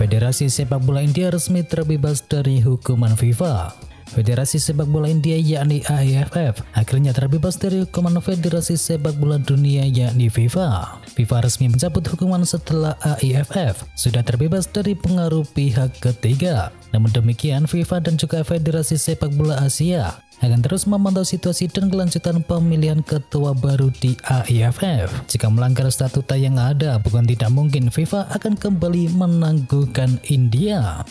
Federasi Sepak Bola India resmi terbebas dari hukuman FIFA. Federasi Sepak Bola India yakni AIFF akhirnya terbebas dari hukuman Federasi Sepak Bola Dunia yakni FIFA. FIFA resmi mencabut hukuman setelah AIFF sudah terbebas dari pengaruh pihak ketiga. Namun demikian, FIFA dan juga Federasi Sepak Bola Asia akan terus memantau situasi dan kelanjutan pemilihan ketua baru di AIFF. Jika melanggar statuta yang ada, bukan tidak mungkin FIFA akan kembali menangguhkan India.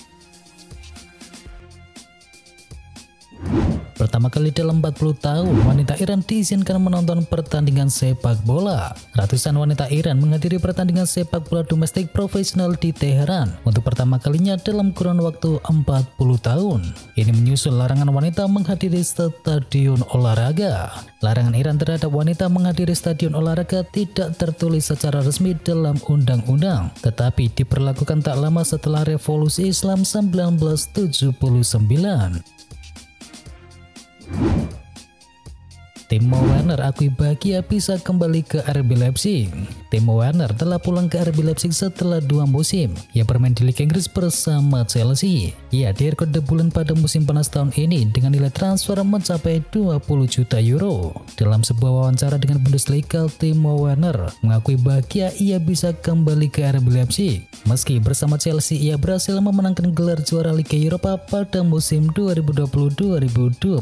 Pertama kali dalam 40 tahun, wanita Iran diizinkan menonton pertandingan sepak bola. Ratusan wanita Iran menghadiri pertandingan sepak bola domestik profesional di Teheran untuk pertama kalinya dalam kurun waktu 40 tahun. Ini menyusul larangan wanita menghadiri stadion olahraga. Larangan Iran terhadap wanita menghadiri stadion olahraga tidak tertulis secara resmi dalam undang-undang, tetapi diperlakukan tak lama setelah Revolusi Islam 1979. Timo Werner akui bahagia bisa kembali ke RB Leipzig. Timo Werner telah pulang ke RB Leipzig setelah 2 musim. Ia bermain di Liga Inggris bersama Chelsea. Ia direkod bulan pada musim panas tahun ini dengan nilai transfer mencapai 20 juta euro. Dalam sebuah wawancara dengan Bundesliga, Timo Werner mengakui bahagia ia bisa kembali ke RB Leipzig. Meski bersama Chelsea ia berhasil memenangkan gelar juara Liga Eropa pada musim 2020-2021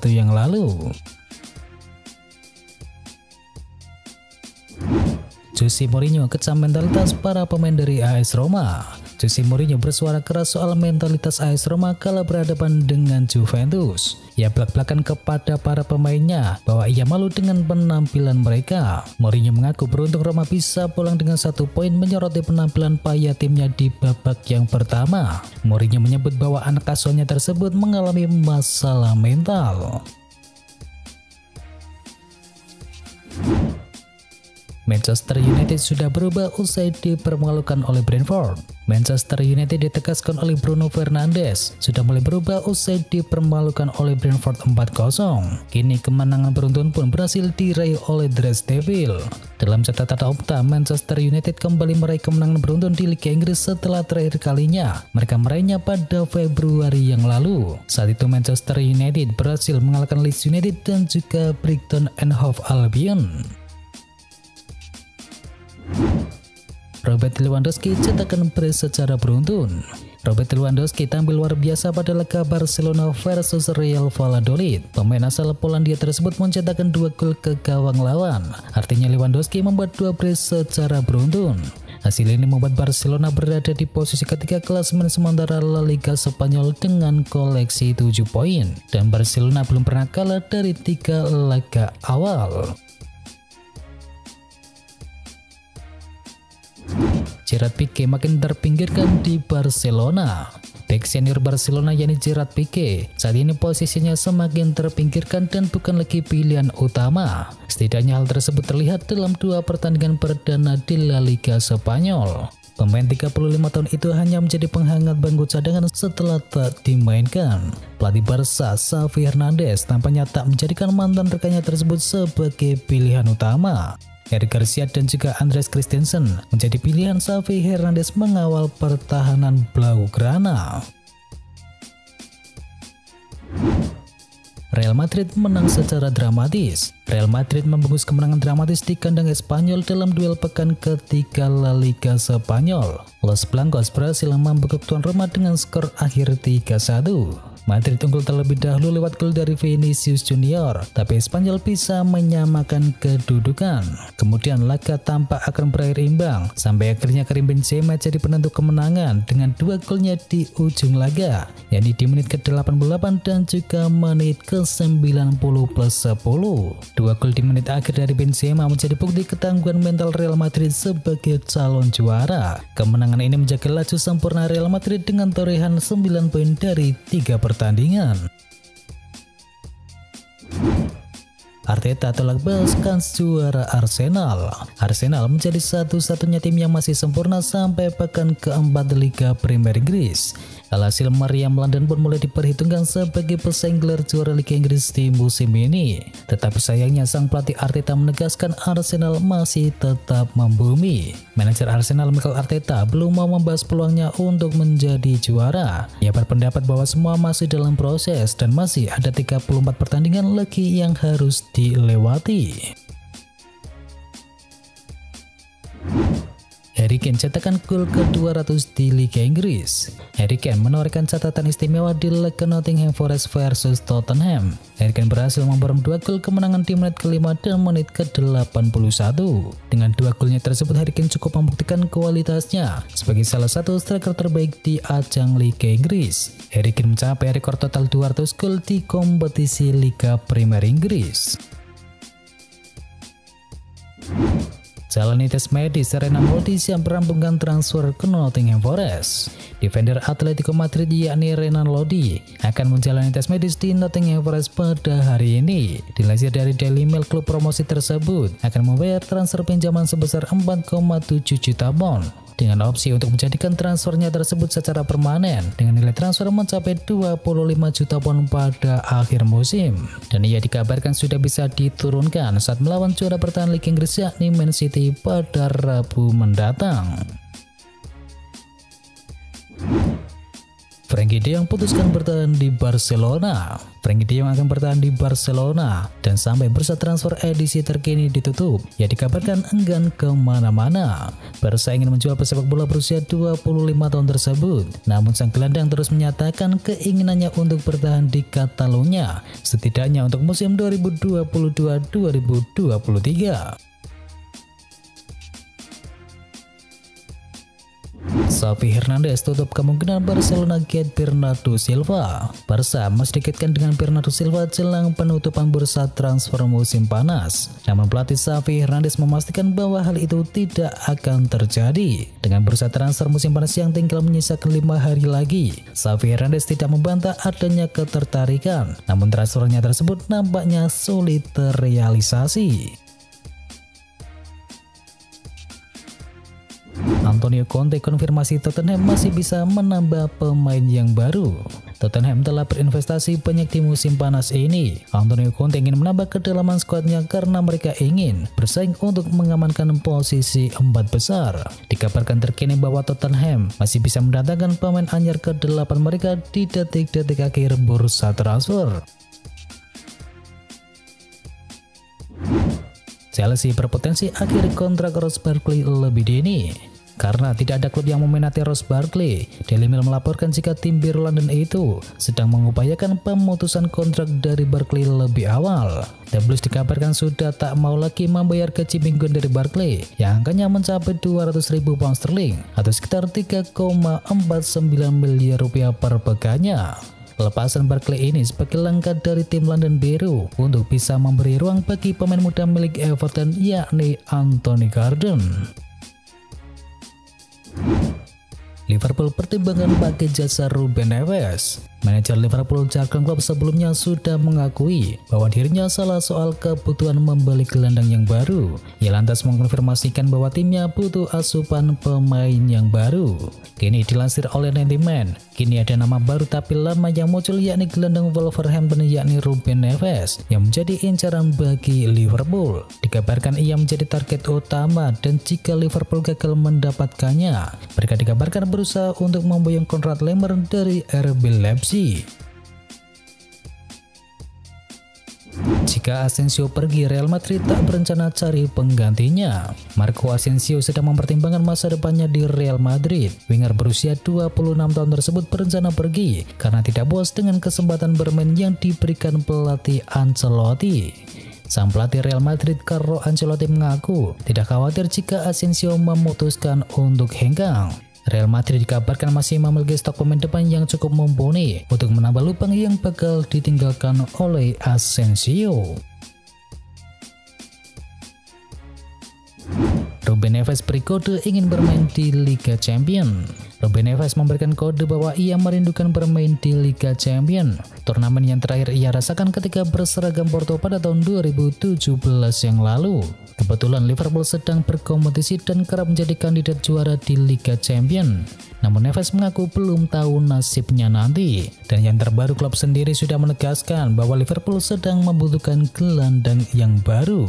yang lalu. Jose Mourinho kecam mentalitas para pemain dari AS Roma. Jose Mourinho bersuara keras soal mentalitas AS Roma kala berhadapan dengan Juventus. Ia belak-belakan kepada para pemainnya bahwa ia malu dengan penampilan mereka. Mourinho mengaku beruntung Roma bisa pulang dengan 1 poin menyoroti penampilan payah timnya di babak yang pertama. Mourinho menyebut bahwa anak asuhnya tersebut mengalami masalah mental. Manchester United sudah berubah usai dipermalukan oleh Brentford. Manchester United ditegaskan oleh Bruno Fernandes sudah mulai berubah usai dipermalukan oleh Brentford 4-0. Kini kemenangan beruntun pun berhasil diraih oleh The Red Devils. Dalam catatan Opta, Manchester United kembali meraih kemenangan beruntun di Liga Inggris setelah terakhir kalinya mereka meraihnya pada Februari yang lalu. Saat itu Manchester United berhasil mengalahkan Leeds United dan juga Brighton and Hove Albion. Robert Lewandowski cetakkan brace secara beruntun. Robert Lewandowski tampil luar biasa pada laga Barcelona versus Real Valladolid. Pemain asal Polandia tersebut mencetakkan 2 gol ke gawang lawan. Artinya Lewandowski membuat 2 brace secara beruntun. Hasil ini membuat Barcelona berada di posisi ketiga klasemen sementara La Liga Spanyol dengan koleksi 7 poin. Dan Barcelona belum pernah kalah dari 3 laga awal. Gerard Pique makin terpinggirkan di Barcelona. Bek senior Barcelona yakni Gerard Pique saat ini posisinya semakin terpinggirkan dan bukan lagi pilihan utama. Setidaknya hal tersebut terlihat dalam 2 pertandingan perdana di La Liga Spanyol. Pemain 35 tahun itu hanya menjadi penghangat bangku cadangan setelah tak dimainkan. Pelatih Barca Xavi Hernandez tampaknya tak menjadikan mantan rekannya tersebut sebagai pilihan utama. Eric Garcia dan juga Andres Christensen menjadi pilihan Xavi Hernandez mengawal pertahanan Blaugrana. Real Madrid menang secara dramatis. Real Madrid membungkus kemenangan dramatis di kandang Espanyol dalam duel pekan ketiga La Liga Spanyol. Los Blancos berhasil membekuk tuan rumah dengan skor akhir 3-1. Madrid unggul terlebih dahulu lewat gol dari Vinicius Junior, tapi Espanyol bisa menyamakan kedudukan. Kemudian laga tampak akan berakhir imbang, sampai akhirnya Karim Benzema jadi penentu kemenangan dengan 2 golnya di ujung laga, yakni di menit ke-88 dan juga menit ke-90 plus 10. 2 gol di menit akhir dari Benzema menjadi bukti ketangguhan mental Real Madrid sebagai calon juara. Kemenangan ini menjaga laju sempurna Real Madrid dengan torehan 9 poin dari 3 pertandingan. Arteta tolak bahaskan juara Arsenal. Arsenal menjadi satu-satunya tim yang masih sempurna sampai pekan keempat Liga Premier Inggris. Alhasil meriam London pun mulai diperhitungkan sebagai pesaing gelar juara Liga Inggris di musim ini. Tetapi sayangnya sang pelatih Arteta menegaskan Arsenal masih tetap membumi. Manajer Arsenal Mikel Arteta belum mau membahas peluangnya untuk menjadi juara. Ia berpendapat bahwa semua masih dalam proses dan masih ada 34 pertandingan lagi yang harus dilewati. Harry Kane cetakkan gol ke-200 di Liga Inggris. Harry Kane menorehkan catatan istimewa di laga Nottingham Forest versus Tottenham. Harry Kane berhasil memborong 2 gol kemenangan di menit ke-5 dan menit ke-81. Dengan 2 golnya tersebut, Harry Kane cukup membuktikan kualitasnya sebagai salah satu striker terbaik di ajang Liga Inggris. Harry Kane mencapai rekor total 200 gol di kompetisi Liga Premier Inggris. Jalani tes medis, Renan Lodi siap merampungkan transfer ke Nottingham Forest. Defender Atletico Madrid yakni Renan Lodi akan menjalani tes medis di Nottingham Forest pada hari ini. Dilansir dari Daily Mail, klub promosi tersebut akan membayar transfer pinjaman sebesar 4,7 juta pound dengan opsi untuk menjadikan transfernya tersebut secara permanen dengan nilai transfer mencapai 25 juta pound pada akhir musim. Dan ia dikabarkan sudah bisa diturunkan saat melawan juara bertahan Liga Inggris yakni Man City pada Rabu mendatang. Frenkie de Jong putuskan bertahan di Barcelona. Frenkie de Jong akan bertahan di Barcelona dan sampai bursa transfer edisi terkini ditutup, ia dikabarkan enggan kemana-mana. Barca ingin menjual pesepak bola berusia 25 tahun tersebut, namun sang gelandang terus menyatakan keinginannya untuk bertahan di Catalunya, setidaknya untuk musim 2022-2023. Xavi Hernandez tutup kemungkinan Barcelona get Bernardo Silva. Barca masih dikaitkan dengan Bernardo Silva jelang penutupan bursa transfer musim panas. Namun pelatih Xavi Hernandez memastikan bahwa hal itu tidak akan terjadi. Dengan bursa transfer musim panas yang tinggal menyisakan 5 hari lagi, Xavi Hernandez tidak membantah adanya ketertarikan. Namun transfernya tersebut nampaknya sulit terrealisasi. Antonio Conte konfirmasi Tottenham masih bisa menambah pemain yang baru. Tottenham telah berinvestasi banyak di musim panas ini. Antonio Conte ingin menambah kedalaman skuadnya karena mereka ingin bersaing untuk mengamankan posisi 4 besar. Dikabarkan terkini bahwa Tottenham masih bisa mendatangkan pemain anyar ke-8 mereka di detik-detik akhir bursa transfer. Chelsea berpotensi akhir kontrak Ross Barkley lebih dini. Karena tidak ada klub yang meminati Ross Barkley, Daily Mail melaporkan jika tim biru London itu sedang mengupayakan pemutusan kontrak dari Barkley lebih awal. The Blues dikabarkan sudah tak mau lagi membayar gaji mingguan dari Barkley yang angkanya mencapai 200.000 pound sterling atau sekitar 3,49 miliar rupiah per pekannya. Pelepasan Barkley ini sebagai langkah dari tim London biru untuk bisa memberi ruang bagi pemain muda milik Everton yakni Anthony Gordon. Liverpool pertimbangkan pakai jasa Ruben Neves. Manajer Liverpool Jurgen Klopp sebelumnya sudah mengakui bahwa dirinya salah soal kebutuhan membeli gelandang yang baru. Ia lantas mengkonfirmasikan bahwa timnya butuh asupan pemain yang baru. Kini dilansir oleh 90 Man, kini ada nama baru tapi lama yang muncul yakni gelandang Wolverhampton yakni Ruben Neves yang menjadi incaran bagi Liverpool. Dikabarkan ia menjadi target utama dan jika Liverpool gagal mendapatkannya, mereka dikabarkan berusaha untuk memboyong Konrad Laimer dari RB Leipzig. Jika Asensio pergi, Real Madrid tak berencana cari penggantinya. Marco Asensio sedang mempertimbangkan masa depannya di Real Madrid. Winger berusia 26 tahun tersebut berencana pergi karena tidak puas dengan kesempatan bermain yang diberikan pelatih Ancelotti. Sang pelatih Real Madrid Carlo Ancelotti mengaku tidak khawatir jika Asensio memutuskan untuk hengkang. Real Madrid dikabarkan masih memiliki stok pemain depan yang cukup mumpuni untuk menambah lubang yang bakal ditinggalkan oleh Asensio. Ruben Neves beri kode ingin bermain di Liga Champions. Ruben Neves memberikan kode bahwa ia merindukan bermain di Liga Champions, turnamen yang terakhir ia rasakan ketika berseragam Porto pada tahun 2017 yang lalu. Kebetulan Liverpool sedang berkompetisi dan kerap menjadi kandidat juara di Liga Champions. Namun Neves mengaku belum tahu nasibnya nanti. Dan yang terbaru, klub sendiri sudah menegaskan bahwa Liverpool sedang membutuhkan gelandang yang baru.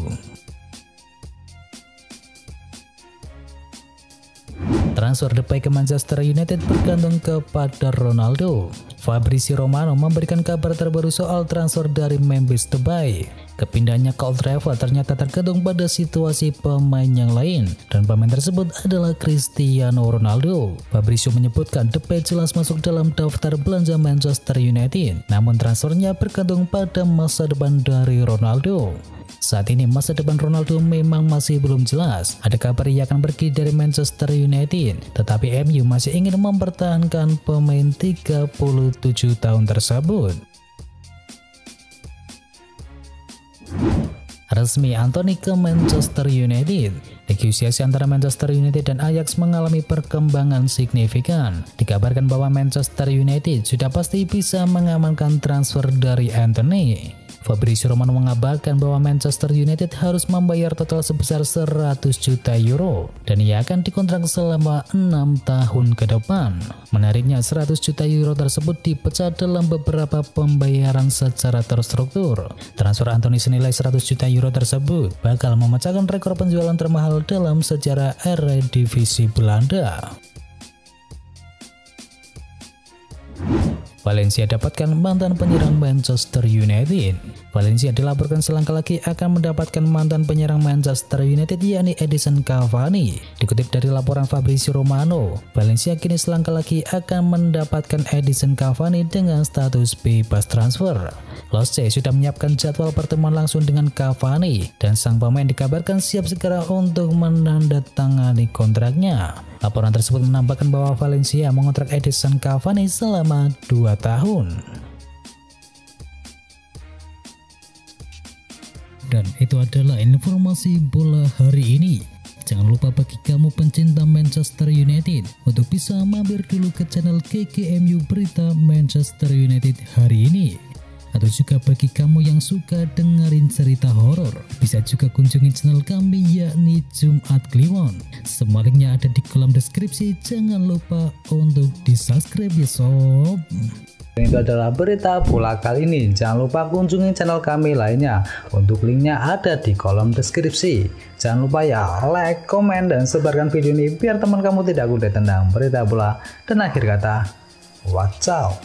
Transfer Depay ke Manchester United bergantung kepada Ronaldo. Fabrizio Romano memberikan kabar terbaru soal transfer dari Memphis Depay. Kepindahannya ke Old Trafford ternyata tergantung pada situasi pemain yang lain, dan pemain tersebut adalah Cristiano Ronaldo. Fabrizio menyebutkan Depay jelas masuk dalam daftar belanja Manchester United, namun transfernya bergantung pada masa depan dari Ronaldo. Saat ini masa depan Ronaldo memang masih belum jelas. Ada kabar ia akan pergi dari Manchester United, tetapi MU masih ingin mempertahankan pemain 37 tahun tersebut. Resmi Antony ke Manchester United. Negosiasi antara Manchester United dan Ajax mengalami perkembangan signifikan. Dikabarkan bahwa Manchester United sudah pasti bisa mengamankan transfer dari Antony. Fabrizio Romano mengabarkan bahwa Manchester United harus membayar total sebesar 100 juta euro dan ia akan dikontrak selama 6 tahun ke depan. Menariknya, 100 juta euro tersebut dipecah dalam beberapa pembayaran secara terstruktur. Transfer Antony senilai 100 juta euro tersebut bakal memecahkan rekor penjualan termahal dalam sejarah Eredivisie Belanda. Valencia dapatkan mantan penyerang Manchester United. Valencia dilaporkan selangkah lagi akan mendapatkan mantan penyerang Manchester United, yakni Edinson Cavani. Dikutip dari laporan Fabrizio Romano, Valencia kini selangkah lagi akan mendapatkan Edinson Cavani dengan status bebas transfer. Los C sudah menyiapkan jadwal pertemuan langsung dengan Cavani, dan sang pemain dikabarkan siap segera untuk menandatangani kontraknya. Laporan tersebut menambahkan bahwa Valencia mengontrak Edinson Cavani selama 2 tahun. Dan itu adalah informasi bola hari ini. Jangan lupa bagi kamu pencinta Manchester United untuk bisa mampir dulu ke channel KKMU Berita Manchester United hari ini. Atau juga bagi kamu yang suka dengerin cerita horor, bisa juga kunjungi channel kami yakni Jumat Kliwon. Semua linknya ada di kolom deskripsi, jangan lupa untuk di subscribe ya sob. Itu adalah berita bola kali ini. Jangan lupa kunjungi channel kami lainnya. Untuk linknya ada di kolom deskripsi. Jangan lupa ya like, komen, dan sebarkan video ini biar teman kamu tidak kudet tentang berita bola. Dan akhir kata, wacau.